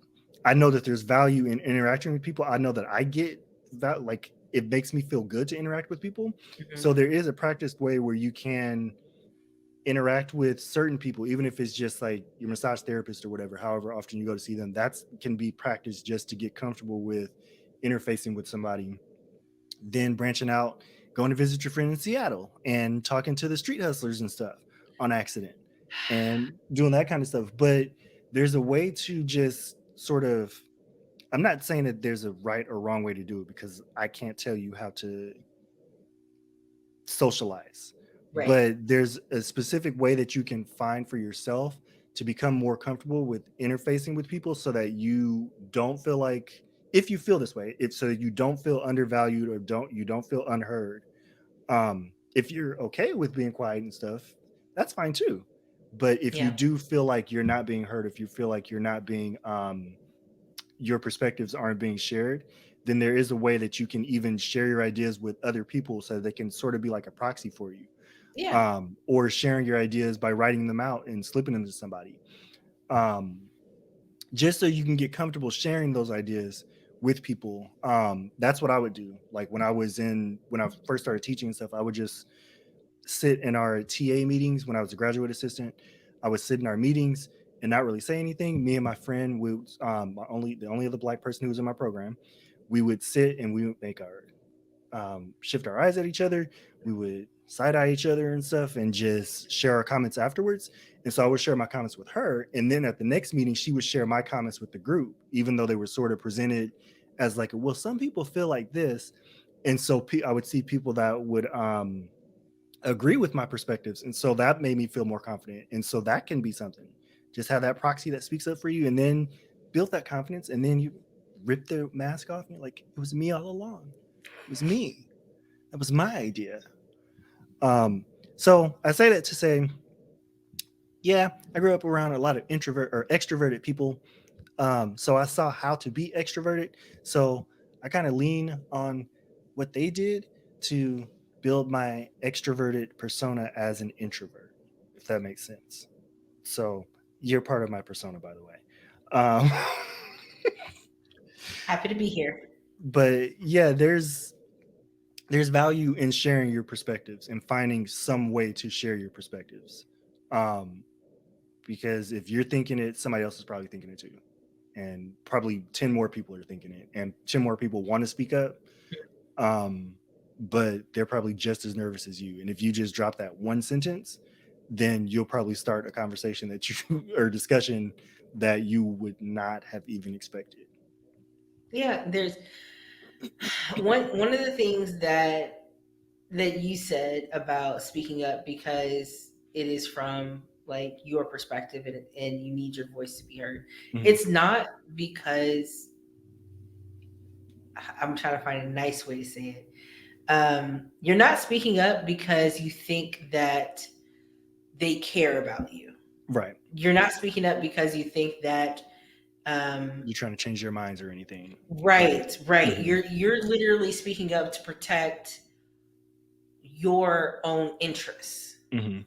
I know that there's value in interacting with people. I know that I get that, like, it makes me feel good to interact with people. So Hmm. there is a practiced way where you can interact with certain people, even if it's just like your massage therapist or whatever, however often you go to see them, that's can be practiced just to get comfortable with interfacing with somebody. Then branching out, going to visit your friend in Seattle and talking to the street hustlers and stuff on accident and doing that kind of stuff. But there's a way to just sort of, I'm not saying that there's a right or wrong way to do it because I can't tell you how to socialize, Right. but there's a specific way that you can find for yourself to become more comfortable with interfacing with people so that you don't feel like, if you feel this way, it's so that you don't feel undervalued or don't feel unheard. If you're okay with being quiet and stuff, that's fine too. But if you Yeah. do feel like you're not being heard, if you feel like you're not being your perspectives aren't being shared, then there is a way that you can even share your ideas with other people so they can sort of be like a proxy for you. Yeah. Or sharing your ideas by writing them out and slipping them to somebody. Um, just so you can get comfortable sharing those ideas with people. That's what I would do. Like when I first started teaching and stuff, I would just sit in our TA meetings when I was a graduate assistant. I would sit in our meetings and not really say anything. Me and my friend would, the only other black person who was in my program, we would sit and we would make our shift our eyes at each other. We would side eye each other and stuff and just share our comments afterwards. And so I would share my comments with her. And then at the next meeting, she would share my comments with the group, even though they were sort of presented as like, well, some people feel like this. And so I would see people that would agree with my perspectives. And so that made me feel more confident. And so that can be something. Just have that proxy that speaks up for you and then build that confidence. And then you rip the mask off and you're like, it was me all along. It was me. That was my idea. Um, so I say that to say, yeah, I grew up around a lot of introvert or extroverted people. So I saw how to be extroverted. So I kind of lean on what they did to build my extroverted persona as an introvert, if that makes sense. So you're part of my persona, by the way. Um, Happy to be here. but yeah, there's value in sharing your perspectives and finding some way to share your perspectives. Um, because if you're thinking it, somebody else is probably thinking it too. And probably 10 more people are thinking it. And 10 more people want to speak up. Um, but they're probably just as nervous as you. And if you just drop that one sentence, then you'll probably start a conversation that you or discussion that you would not have even expected. Yeah. There's one of the things that you said about speaking up because it is from like your perspective and you need your voice to be heard. Hmm. It's not because, I'm trying to find a nice way to say it. You're not speaking up because you think that they care about you. Right. You're not speaking up because you think that, um, You're trying to change their minds or anything. Like, right, right. hmm. You're literally speaking up to protect your own interests. Hmm.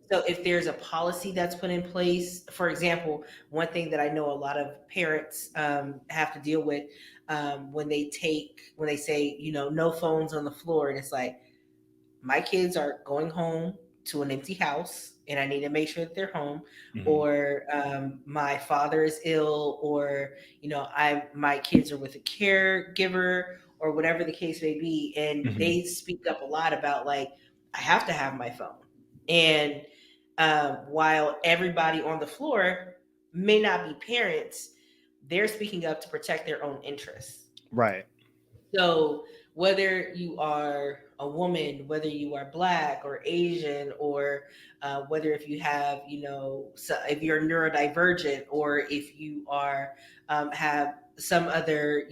So if there's a policy that's put in place, for example, one thing that I know a lot of parents have to deal with, when they say, no phones on the floor, and it's like, my kids are going home to an empty house and I need to make sure that they're home, Hmm. or my father is ill, or I my kids are with a caregiver, or whatever the case may be, and Hmm. they speak up a lot about like I have to have my phone. And while everybody on the floor may not be parents, they're speaking up to protect their own interests. Right. So whether you are a woman, whether you are black or Asian, or whether if you have, so if you're neurodivergent, or if you are have some other,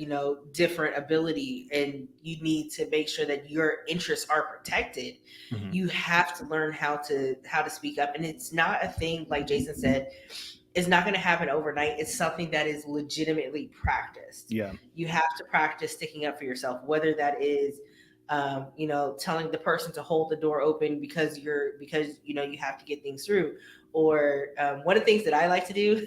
different ability, and you need to make sure that your interests are protected, Hmm. you have to learn how to speak up. And it's not a thing, like Jason said, is not going to happen overnight. It's something that is legitimately practiced. Yeah. You have to practice sticking up for yourself, whether that is, telling the person to hold the door open because you have to get things through. Or one of the things that I like to do.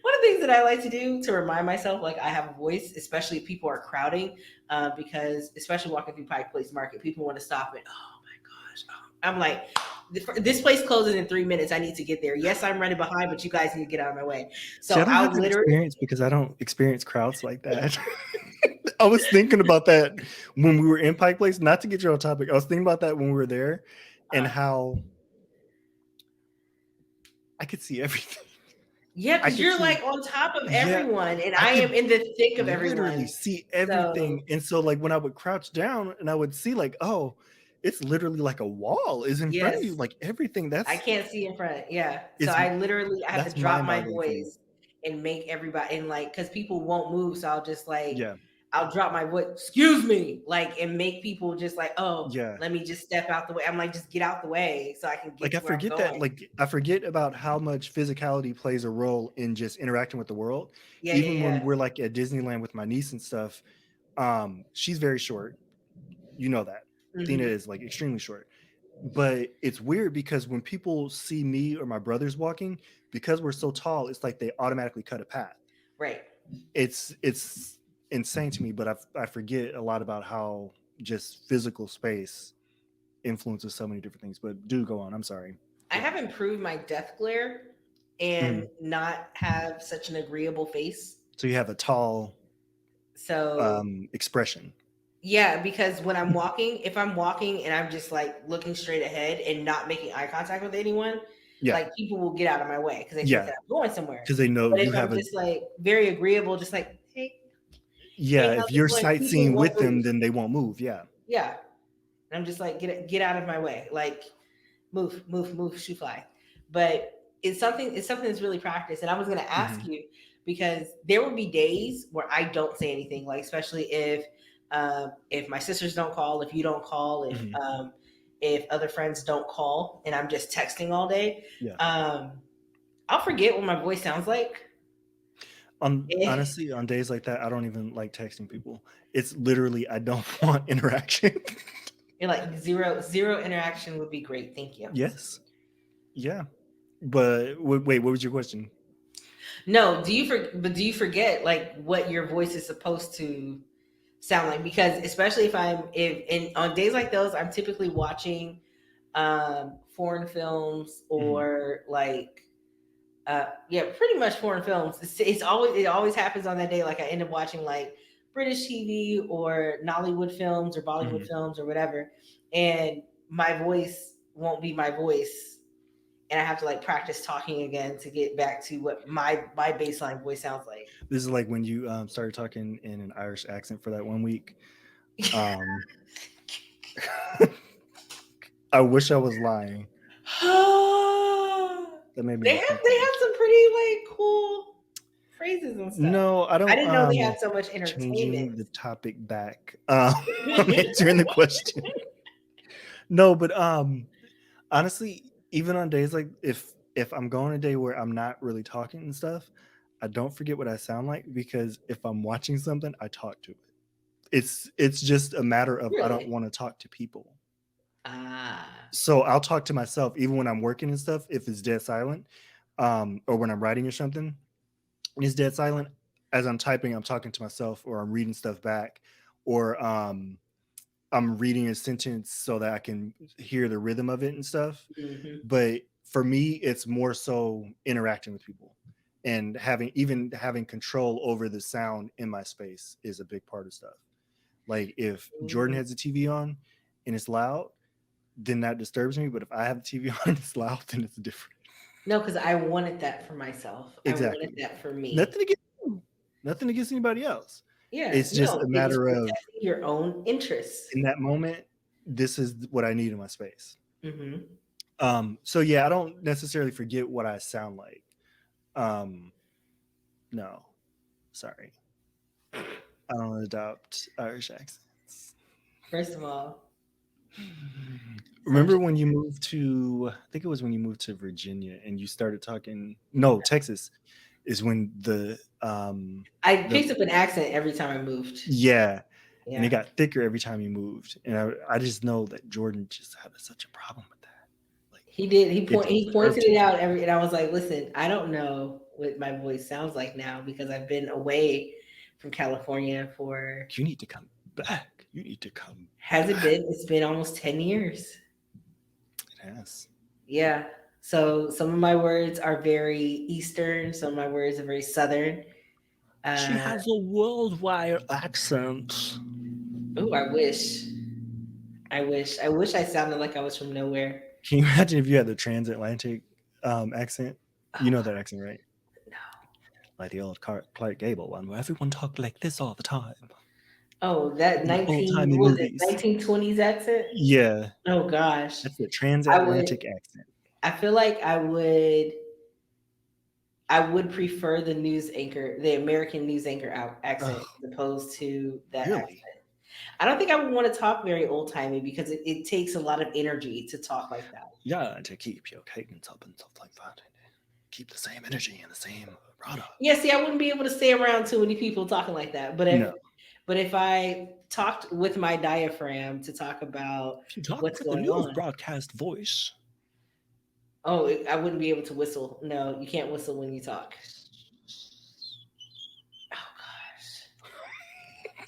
One of the things that I like to do to remind myself, like I have a voice, especially if people are crowding, because especially walking through Pike Place Market, people want to stop and, oh my gosh, I'm like, this place closes in 3 minutes. I need to get there. Yes, I'm running behind, but you guys need to get out of my way. See, So I don't have I'll that literally, experience because I don't experience crowds like that. I was thinking about that when we were in Pike Place. Not to get you on topic, I was thinking about that when we were there, and uh, how I could see everything. yeah, I because could you're see, like on top of yeah, everyone, and I I am could in the thick of literally everyone. see So everything. And so, like, when I would crouch down and I would see, like, oh, it's literally like a wall is in front of you, yes, like everything. I can't see in front. Yeah. So Is I have to that's drop mind my boggling for me. voice and make everybody, and like, because people won't move. So Yeah, I'll drop my voice, excuse me, like, and make people just like, oh, yeah. let me just step out the way. I'm like, just get out the way so I can get Like I to where I'm forget that, going. like I forget about how much physicality plays a role in just interacting with the world. Yeah, yeah, Even when yeah. we're like at Disneyland with my niece and stuff, she's very short. You know that. Thina Hmm. is like extremely short. But it's weird because when people see me or my brothers walking, because we're so tall, it's like they automatically cut a path. Right. It's insane to me, but I forget a lot about how just physical space influences so many different things. But do go on. I'm sorry. I Yeah. have improved my death glare and Mhm. not have such an agreeable face. So you have a tall So expression. yeah, because when I'm walking, if I'm walking and I'm just like looking straight ahead and not making eye contact with anyone, Yeah. like people will get out of my way because they think Yeah. that I'm going somewhere. Because they know But if you I'm have a, just like very agreeable, just like, hey, yeah, hey, if how's it you're going? People sightseeing won't with them, move. then they won't move. Yeah. Yeah. And I'm just like, get out of my way. Like, move, move, move, shoe fly. But it's something that's really practiced. And I was gonna ask Hmm. you, because there will be days where I don't say anything, like especially if my sisters don't call, if you don't call, Hmm. if other friends don't call, and I'm just texting all day. Yeah. Um, I'll forget what my voice sounds like. On Eh, honestly, on days like that, I don't even like texting people. It's literally I don't want interaction. you're like zero interaction would be great. Thank you. Yes. Yeah. But wait, what was your question? No, do you forget like what your voice is supposed to sound like? Because especially if and on days like those, I'm typically watching foreign films, Hmm. or like yeah, pretty much foreign films. It always happens on that day, like I end up watching like British TV or Nollywood films or Bollywood Hmm. films or whatever, and my voice won't be my voice, and I have to like practice talking again to get back to what my baseline voice sounds like. This is like when you started talking in an Irish accent for that 1 week. Um, I wish I was lying. That made me they uncomfortable. have some pretty like cool phrases and stuff. No, I I don't. didn't know they had so much entertainment. Changing the topic back. I'm answering the question. No, but honestly, even on days like if I'm going a day where I'm not really talking and stuff, I don't forget what I sound like because if I'm watching something, I talk to it. It's just a matter of I don't Really? want to talk to people. Ah, So I'll talk to myself even when I'm working and stuff if it's dead silent, or when I'm writing or something and it's dead silent. As I'm typing, I'm talking to myself or I'm reading stuff back, or I'm reading a sentence so that I can hear the rhythm of it and stuff. Hmm. But for me, it's more so interacting with people and having control over the sound in my space is a big part of stuff. Like if Jordan has the TV on and it's loud, then that disturbs me. But if I have the TV on and it's loud, then it's different. No, because I wanted that for myself. I wanted Exactly. that for me. Nothing against you. Nothing against anybody else. Yeah, It's just no, a it was matter of protecting your own interests. in that moment, this is what I need in my space. Hmm. So yeah, I don't necessarily forget what I sound like. Um, no, sorry, I don't adopt Irish accents. First of all, Remember sunshine. when you moved to? I think it was when you moved to Virginia and you started talking. No, Texas is when I the picked up an accent every time I moved. yeah, and it Yeah. got thicker every time you moved. And I just know that Jordan just had such a problem with that. Like He did. it He pointed disturbed it him. out and I was like, "Listen, I don't know what my voice sounds like now because I've been away from California for You need to come back. You need to come has it back. been? It's been almost 10 years." It has. Yeah. So some of my words are very Eastern, some of my words are very Southern. She Uh, has a worldwide accent. oh, I wish. I wish. I wish I sounded like I was from nowhere. Can you imagine if you had the transatlantic accent? You Oh know that accent, right? God, no. Like the old Clark Gable one, where everyone talked like this all the time Oh, that in the old 19 timey what was it, movies. 1920s accent? Yeah, Oh gosh. that's the I would transatlantic accent. I feel like I would prefer the news anchor, the American news anchor accent Oh, as opposed to that really? accent. I don't think I would want to talk very old timey because it takes a lot of energy to talk like that. Yeah, to keep your cadence up and stuff like that. Keep the same energy and the same Yeah, product. see, I wouldn't be able to stay around too many people talking like that. No. But if I talked with my diaphragm to talk about If you talk what's with the going news on, broadcast voice, oh, I wouldn't be able to whistle. No, you can't whistle when you talk. Oh gosh.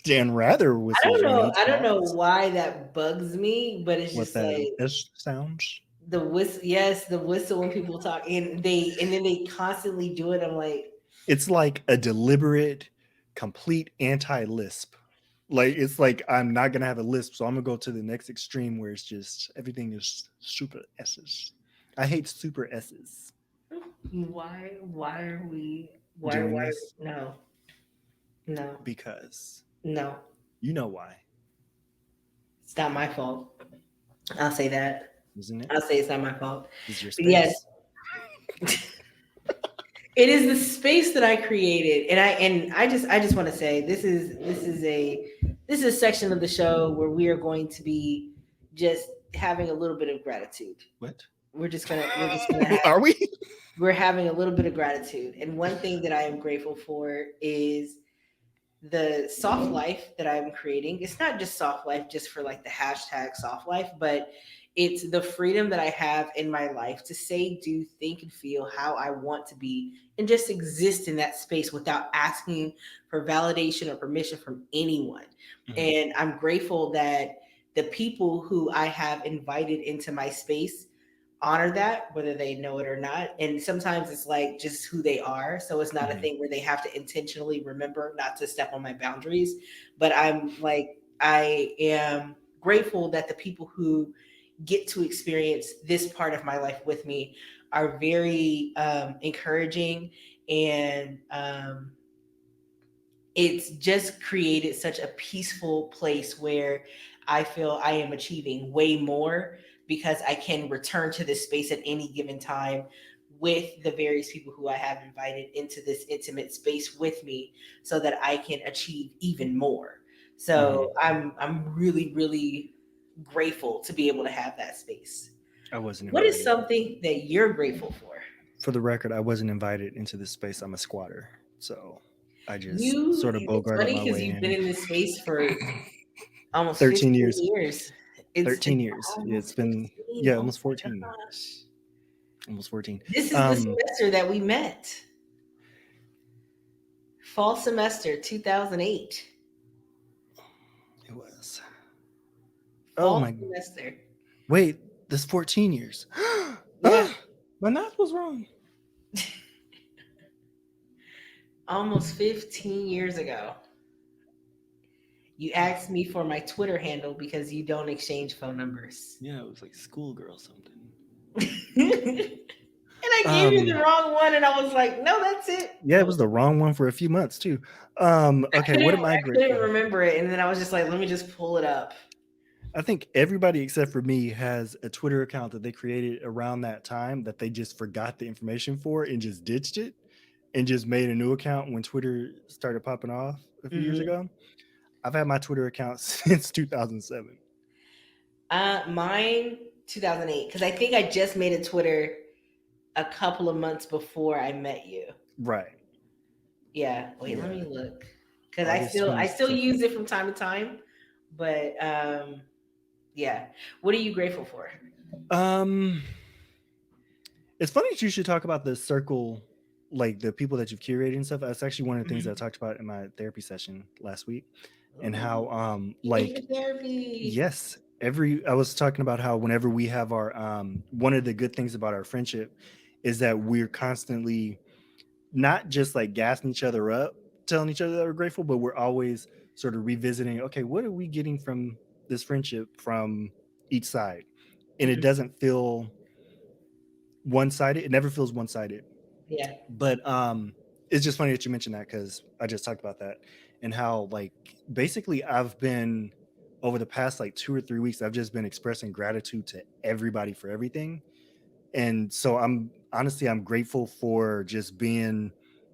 Dan Rather whistles when he I don't know talks. why that bugs me, but it's What just that like S sounds. the whistle. Yes, the whistle when people talk, and then they constantly do it. I'm like, It's like a deliberate, complete anti-lisp. Like it's like I'm not gonna have a lisp, so I'm gonna go to the next extreme where it's just everything is super S's. I hate super S's why are we? doing Why? this No, no, because no. you know why, It's not my fault. I'll say that. isn't it? I'll say it's not my fault. This is your But yes, space. it is the space that I created, and I just want to say this is a section of the show where we are going to be just having a little bit of gratitude. What? We're just gonna have Are we? we're having a little bit of gratitude, and one thing that I am grateful for is the soft life that I'm creating. It's not just soft life just for like the hashtag soft life, but it's the freedom that I have in my life to say, do, think, and feel how I want to be and just exist in that space without asking for validation or permission from anyone. Mhm. And I'm grateful that the people who I have invited into my space honor that, whether they know it or not. And sometimes it's like just who they are. So it's not a Mhm. thing where they have to intentionally remember not to step on my boundaries. But I'm like, I am grateful that the people who get to experience this part of my life with me are very encouraging and it's just created such a peaceful place where I feel I am achieving way more because I can return to this space at any given time with the various people who I have invited into this intimate space with me so that I can achieve even more. Mhm. So I'm really grateful to be able to have that space. I wasn't What is invited. something that you're grateful for? For the record, I wasn't invited into this space. I'm a squatter, so I just You sort of it's bogarted funny my because way you've been in. in this space for almost 13 15 years. years. It's 13 years. It's almost been 15. yeah, Oh almost my 14. gosh. Almost 14. This is the semester that we met. Fall semester 2008. It was. Oh Fall my, semester. wait, this 14 years. Yeah, My math was wrong. almost 15 years ago. You asked me for my Twitter handle because you don't exchange phone numbers. Yeah, it was like schoolgirl something. And I gave you the Um, wrong one, and I was like, no, that's it. yeah, it Oh, was the wrong one for a few months too. Okay, what am I I couldn't grateful? remember it. And then I was just like, let me just pull it up. I think everybody except for me has a Twitter account that they created around that time that they just forgot the information for and just ditched it and just made a new account when Twitter started popping off a few years Hmm. ago. I've had my Twitter account since 2007. Mine 2008, because I think I just made a Twitter a couple of months before I met you. Right. Yeah. Wait, let Yeah. me look. Because August I still use 2017. it from time to time. But yeah. What are you grateful for? Um, it's funny that you should talk about the circle, like the people that you've curated and stuff. That's actually one of the things that I Mhm. talked about in my therapy session last week, and how Ooh, you like in therapy. yes, every I was talking about how whenever we have our one of the good things about our friendship is that we're constantly not just like gassing each other up, telling each other that we're grateful, but we're always sort of revisiting, okay, what are we getting from this friendship from each side? And it Mhm. doesn't feel one-sided. It never feels one-sided. Yeah. But it's just funny that you mentioned that because I just talked about that and how like basically I've been over the past like 2 or 3 weeks, I've just been expressing gratitude to everybody for everything. And so I'm honestly I'm grateful for just being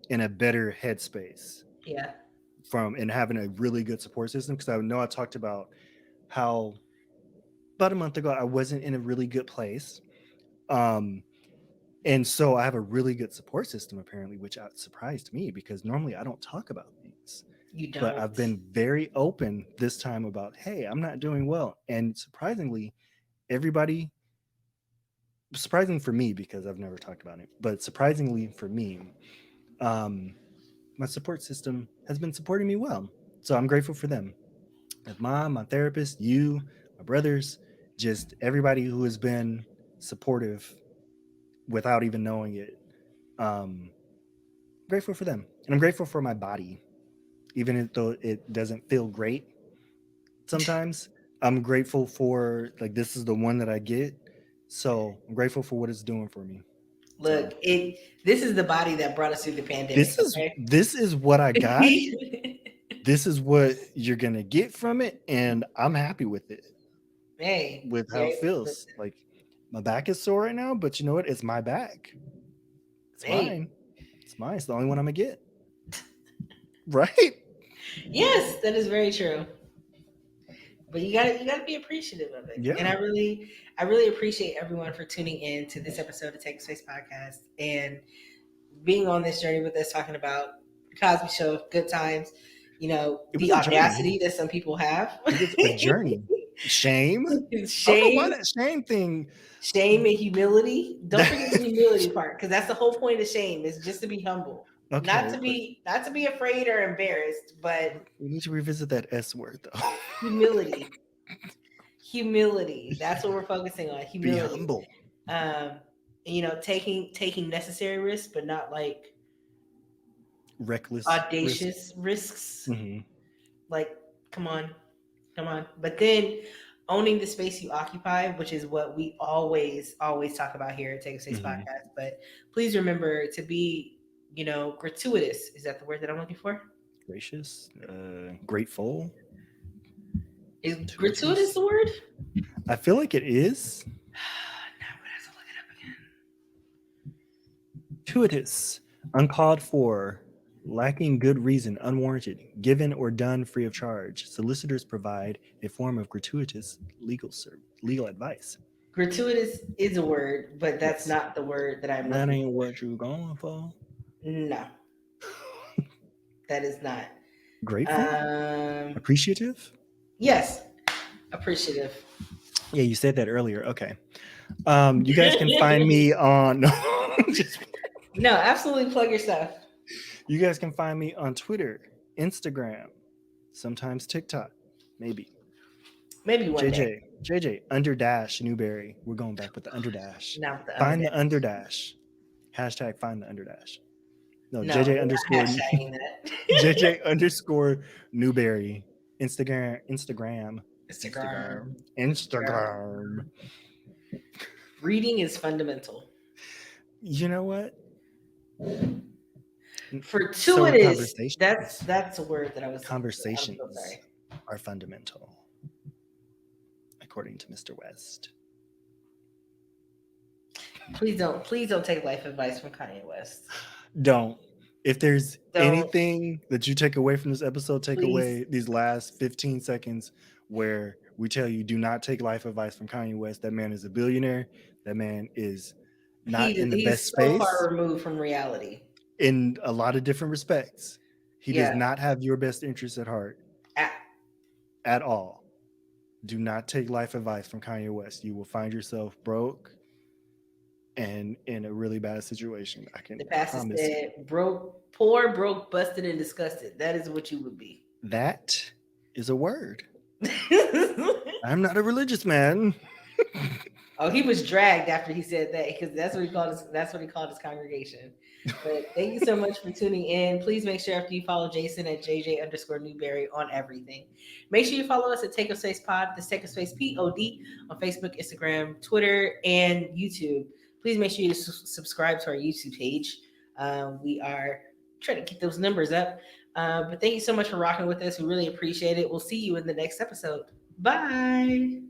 in a better headspace Yeah. from and having a really good support system because I know I talked about how about a month ago I wasn't in a really good place. Um and so I have a really good support system apparently, which surprised me because normally I don't talk about things. You But I've don't. been very open this time about, hey, I'm not doing well. And surprisingly, everybody, surprising for me because I've never talked about it, but surprisingly for me, um, my support system has been supporting me well. So I'm grateful for them. My mom, my therapist, you, my brothers, just everybody who has been supportive without even knowing it. Um, Grateful for them. And I'm grateful for my body, even though it doesn't feel great sometimes. I'm grateful for like this is the one that I get. So I'm grateful for what it's doing for me. So Look, it this is the body that brought us through the pandemic, this is okay? this is what I got. This is what you're gonna get from it, and I'm happy with it, Hey, with how it feels. Like my back is sore right now, but you know what? It's my back. It's hey, mine. It's mine. It's the only one I'm gonna get. Right? yes, that is very true. But you gotta be appreciative of it. And Yeah. I really appreciate everyone for tuning in to this episode of Take Space Podcast and being on this journey with us, talking about Cosby Show, good times. You know, It was the a journey. audacity that some people have. It was a journey. Shame. I don't know why Shame, that shame thing. shame and humility. Don't forget the humility That, part, because that's the whole point of shame, is just to be humble. okay, but Not to be afraid or embarrassed, but we need to revisit that S word though. humility. Humility. That's what we're focusing on. Be Humility. humble. And, you know, taking necessary risks, but not like Reckless risk. audacious risks. Hmm. Like, come on, come on. But then owning the space you occupy, which is what we always talk about here at Take a Space Hmm. Podcast. But please remember to be, you know, gratuitous. Is that the word that I'm looking for? Gracious, grateful, Is gratuitous gratuitous. the word? I feel like it is Now I'm gonna have to look it up again. gratuitous, uncalled for, lacking good reason, unwarranted, given or done free of charge. Solicitors provide a form of gratuitous legal advice. Gratuitous is a word, but that's Yes, not the word that I'm that looking ain't for. what you're going for. No, that is not. Grateful, Um, appreciative. yes, appreciative. Yeah, you said that earlier. Okay. You guys can find me on. Just, No, absolutely plug your stuff. you guys can find me on Twitter, Instagram, sometimes TikTok, maybe Maybe one JJ. day. JJ Underdash Newberry. We're going back with the Underdash. Not the Find the underdash. Underdash. Hashtag find the Underdash. No, No, JJ we're not underscore hashtagging that. JJ underscore Newberry. Instagram. Instagram. Instagram. Instagram. Instagram. Reading is fundamental. You know what? So are Fortuitous. That's conversations. that's a word that I was looking for. I'm so Conversations sorry. are fundamental, according to Mr. West. Please don't take life advice from Kanye West. Don't. If there's Don't anything that you take away from this episode, take please. away these last 15 seconds where we tell you do not take life advice from Kanye West. That man is a billionaire. That man is not in the best He's so far space removed from reality. in a lot of different respects. He does Yeah. not have your best interests at heart A- at all. Do not take life advice from Kanye West. You will find yourself broke and in a really bad situation. I can The pastor promise you. said, "Broke, poor, broke, busted, and disgusted." That is what you would be. That is a word. I'm not a religious man. Oh, he was dragged after he said that because that's what he called his congregation. But thank you so much for tuning in. Please make sure after you follow Jason at JJ underscore Newberry on everything. Make sure you follow us at Take Up Space Pod, this Take Up Space POD on Facebook, Instagram, Twitter, and YouTube. Please make sure you subscribe to our YouTube page. We are trying to get those numbers up. But thank you so much for rocking with us. We really appreciate it. We'll see you in the next episode. Bye.